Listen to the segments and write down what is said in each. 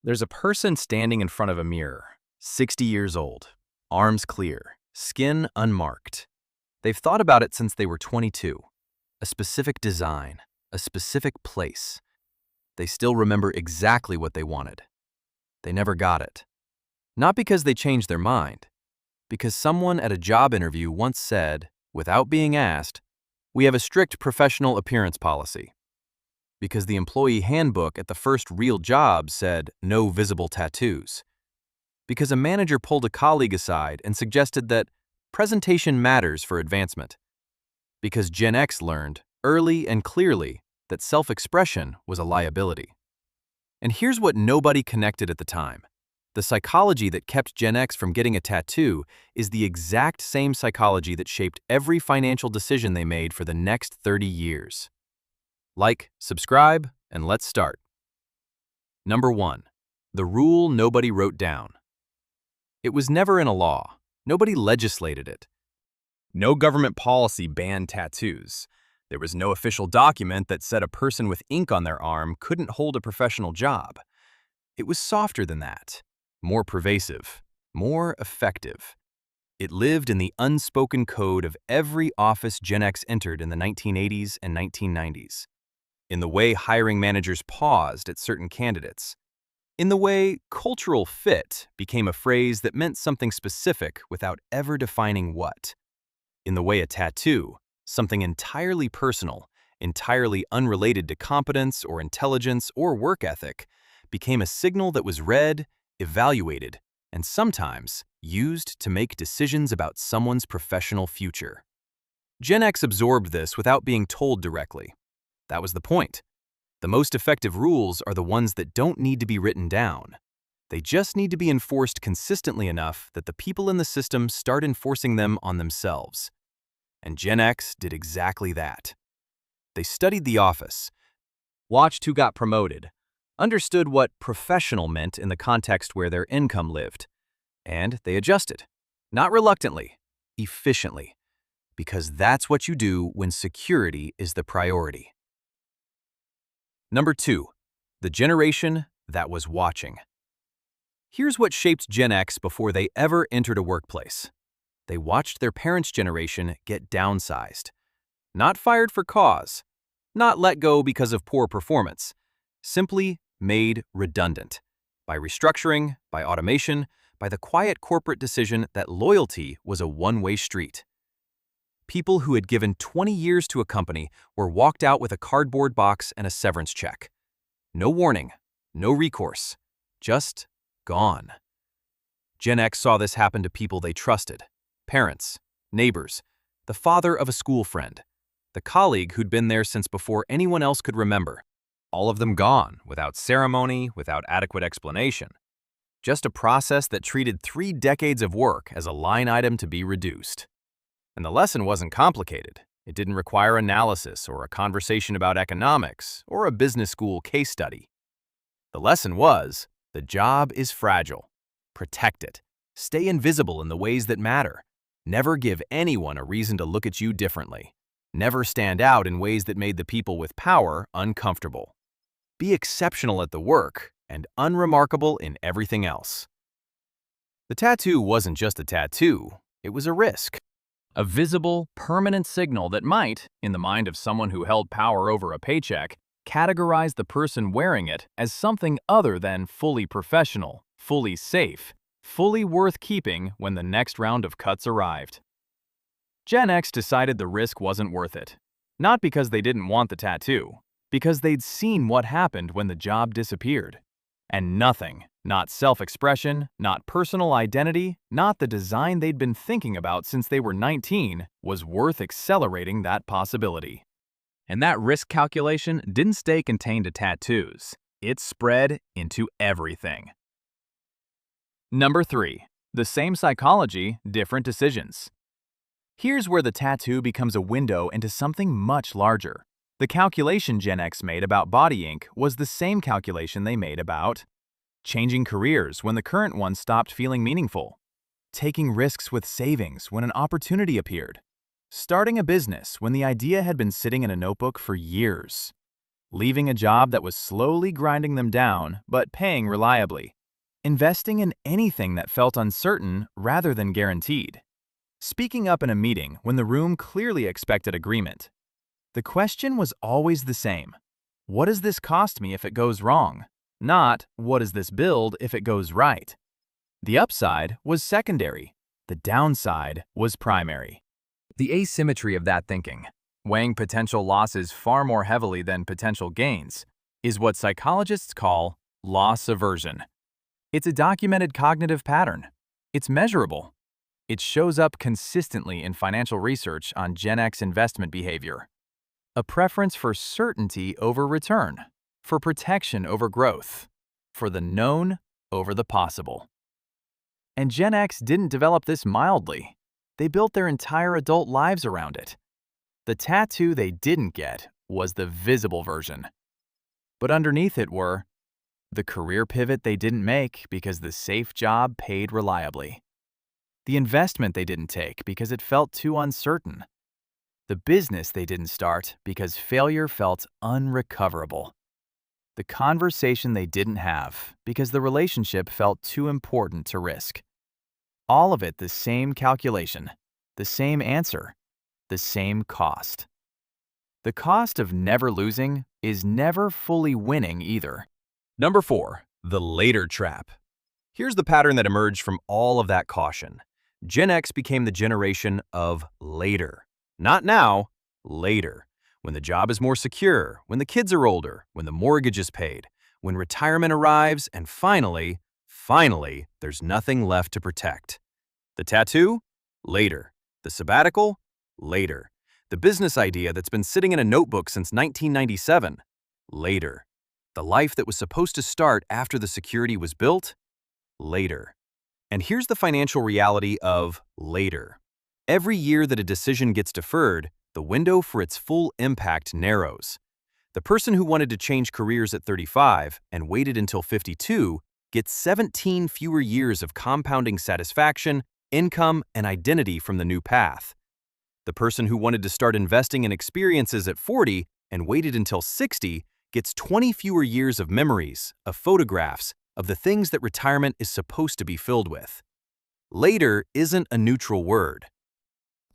There's a person standing in front of a mirror, 60 years old, arms clear, skin unmarked. They've thought about it since they were 22. A specific design, a specific place. They still remember exactly what they wanted. They never got it. Not because they changed their mind, because someone at a job interview once said, without being asked, "We have a strict professional appearance policy." Because the employee handbook at the first real job said no visible tattoos. Because a manager pulled a colleague aside and suggested that presentation matters for advancement. Because Gen X learned, early and clearly, that self-expression was a liability. And here's what nobody connected at the time. The psychology that kept Gen X from getting a tattoo is the exact same psychology that shaped every financial decision they made for the next 30 years. Like, subscribe, and let's start. Number 1. The rule nobody wrote down. It was never in a law. Nobody legislated it. No government policy banned tattoos. There was no official document that said a person with ink on their arm couldn't hold a professional job. It was softer than that, more pervasive, more effective. It lived in the unspoken code of every office Gen X entered in the 1980s and 1990s. In the way hiring managers paused at certain candidates. In the way cultural fit became a phrase that meant something specific without ever defining what. In the way a tattoo, something entirely personal, entirely unrelated to competence or intelligence or work ethic, became a signal that was read, evaluated, and sometimes used to make decisions about someone's professional future. Gen X absorbed this without being told directly. That was the point. The most effective rules are the ones that don't need to be written down. They just need to be enforced consistently enough that the people in the system start enforcing them on themselves. And Gen X did exactly that. They studied the office, watched who got promoted, understood what professional meant in the context where their income lived, and they adjusted. Not reluctantly, efficiently, because that's what you do when security is the priority. Number 2, the generation that was watching. Here's what shaped Gen X before they ever entered a workplace. They watched their parents' generation get downsized. Not fired for cause, not let go because of poor performance, simply made redundant. By restructuring, by automation, by the quiet corporate decision that loyalty was a one-way street. People who had given 20 years to a company were walked out with a cardboard box and a severance check. No warning, no recourse, just gone. Gen X saw this happen to people they trusted. Parents, neighbors, the father of a school friend, the colleague who'd been there since before anyone else could remember. All of them gone, without ceremony, without adequate explanation. Just a process that treated 3 decades of work as a line item to be reduced. And the lesson wasn't complicated. It didn't require analysis or a conversation about economics or a business school case study. The lesson was, the job is fragile. Protect it. Stay invisible in the ways that matter. Never give anyone a reason to look at you differently. Never stand out in ways that made the people with power uncomfortable. Be exceptional at the work and unremarkable in everything else. The tattoo wasn't just a tattoo, it was a risk. A visible, permanent signal that might, in the mind of someone who held power over a paycheck, categorize the person wearing it as something other than fully professional, fully safe, fully worth keeping when the next round of cuts arrived. Gen X decided the risk wasn't worth it. Not because they didn't want the tattoo, because they'd seen what happened when the job disappeared. And nothing, not self-expression, not personal identity, not the design they'd been thinking about since they were 19, was worth accelerating that possibility. And that risk calculation didn't stay contained to tattoos. It spread into everything. Number 3, the same psychology, different decisions. Here's where the tattoo becomes a window into something much larger. The calculation Gen X made about body ink was the same calculation they made about changing careers when the current one stopped feeling meaningful, taking risks with savings when an opportunity appeared, starting a business when the idea had been sitting in a notebook for years. leaving a job that was slowly grinding them down but paying reliably, investing in anything that felt uncertain rather than guaranteed, speaking up in a meeting when the room clearly expected agreement. The question was always the same. What does this cost me if it goes wrong? Not, what does this build if it goes right? The upside was secondary. The downside was primary. The asymmetry of that thinking, weighing potential losses far more heavily than potential gains, is what psychologists call loss aversion. It's a documented cognitive pattern. It's measurable. It shows up consistently in financial research on Gen X investment behavior. A preference for certainty over return, for protection over growth, for the known over the possible. And Gen X didn't develop this mildly. They built their entire adult lives around it. The tattoo they didn't get was the visible version. But underneath it were the career pivot they didn't make because the safe job paid reliably, the investment they didn't take because it felt too uncertain, the business they didn't start because failure felt unrecoverable, the conversation they didn't have because the relationship felt too important to risk. All of it the same calculation, the same answer, the same cost. The cost of never losing is never fully winning either. Number 4, the later trap. Here's the pattern that emerged from all of that caution. Gen X became the generation of later. Not now, later. When the job is more secure, when the kids are older, when the mortgage is paid, when retirement arrives, and finally, there's nothing left to protect. The tattoo? Later. The sabbatical? Later. The business idea that's been sitting in a notebook since 1997? Later. The life that was supposed to start after the security was built? Later. And here's the financial reality of later. Every year that a decision gets deferred, the window for its full impact narrows. The person who wanted to change careers at 35 and waited until 52 gets 17 fewer years of compounding satisfaction, income, and identity from the new path. The person who wanted to start investing in experiences at 40 and waited until 60 gets 20 fewer years of memories, of photographs, of the things that retirement is supposed to be filled with. Later isn't a neutral word.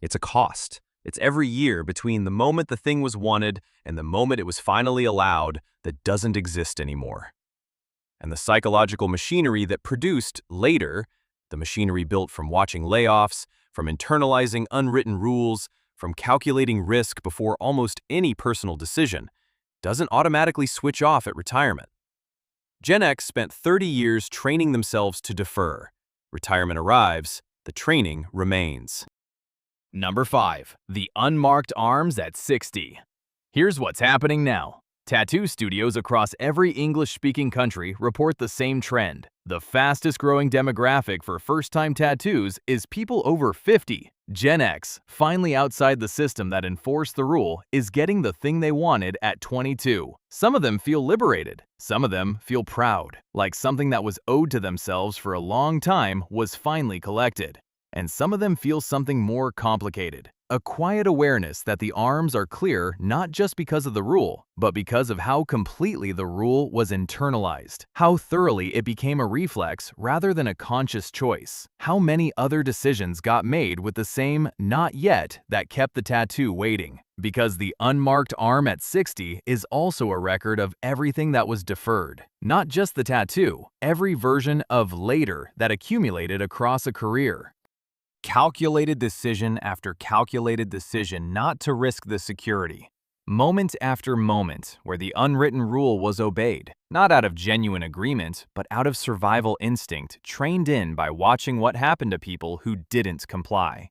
It's a cost. It's every year between the moment the thing was wanted and the moment it was finally allowed that doesn't exist anymore. And the psychological machinery that produced later, the machinery built from watching layoffs, from internalizing unwritten rules, from calculating risk before almost any personal decision, doesn't automatically switch off at retirement. Gen X spent 30 years training themselves to defer. Retirement arrives, the training remains. Number 5, the unmarked arms at 60. Here's what's happening now. Tattoo studios across every English-speaking country report the same trend. The fastest-growing demographic for first-time tattoos is people over 50. Gen X, finally outside the system that enforced the rule, is getting the thing they wanted at 22. Some of them feel liberated. Some of them feel proud, like something that was owed to themselves for a long time was finally collected. And some of them feel something more complicated. A quiet awareness that the arms are clear not just because of the rule, but because of how completely the rule was internalized, how thoroughly it became a reflex rather than a conscious choice, how many other decisions got made with the same not yet that kept the tattoo waiting. Because the unmarked arm at 60 is also a record of everything that was deferred. Not just the tattoo, every version of later that accumulated across a career. Calculated decision after calculated decision not to risk the security. Moment after moment where the unwritten rule was obeyed, not out of genuine agreement, but out of survival instinct trained in by watching what happened to people who didn't comply.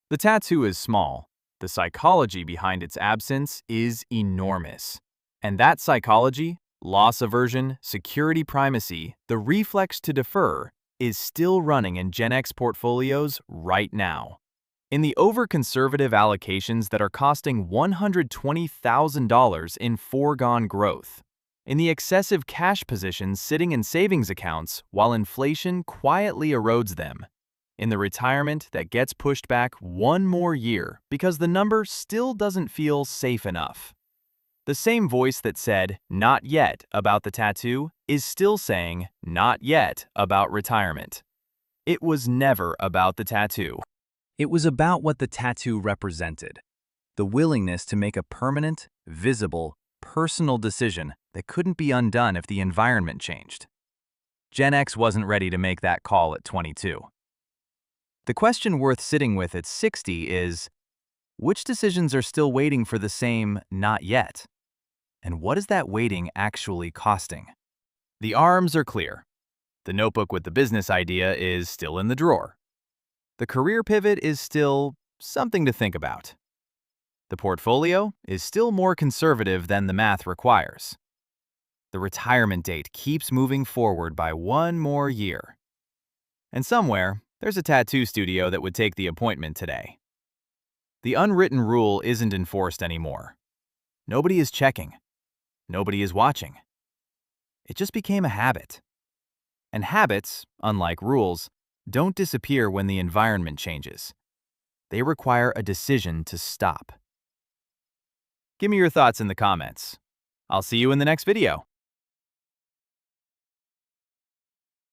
The tattoo is small. The psychology behind its absence is enormous. And that psychology, loss aversion, security primacy, the reflex to defer, is still running in Gen X portfolios right now. In the over-conservative allocations that are costing $120,000 in foregone growth. In the excessive cash positions sitting in savings accounts while inflation quietly erodes them. In the retirement that gets pushed back one more year because the number still doesn't feel safe enough. The same voice that said, "not yet," about the tattoo is still saying, "not yet," about retirement. It was never about the tattoo. It was about what the tattoo represented. The willingness to make a permanent, visible, personal decision that couldn't be undone if the environment changed. Gen X wasn't ready to make that call at 22. The question worth sitting with at 60 is, which decisions are still waiting for the same "not yet"? And what is that waiting actually costing? The arms are clear. The notebook with the business idea is still in the drawer. The career pivot is still something to think about. The portfolio is still more conservative than the math requires. The retirement date keeps moving forward by one more year. And somewhere, there's a tattoo studio that would take the appointment today. The unwritten rule isn't enforced anymore. Nobody is checking. Nobody is watching. It just became a habit. And habits, unlike rules, don't disappear when the environment changes. They require a decision to stop. Give me your thoughts in the comments. I'll see you in the next video.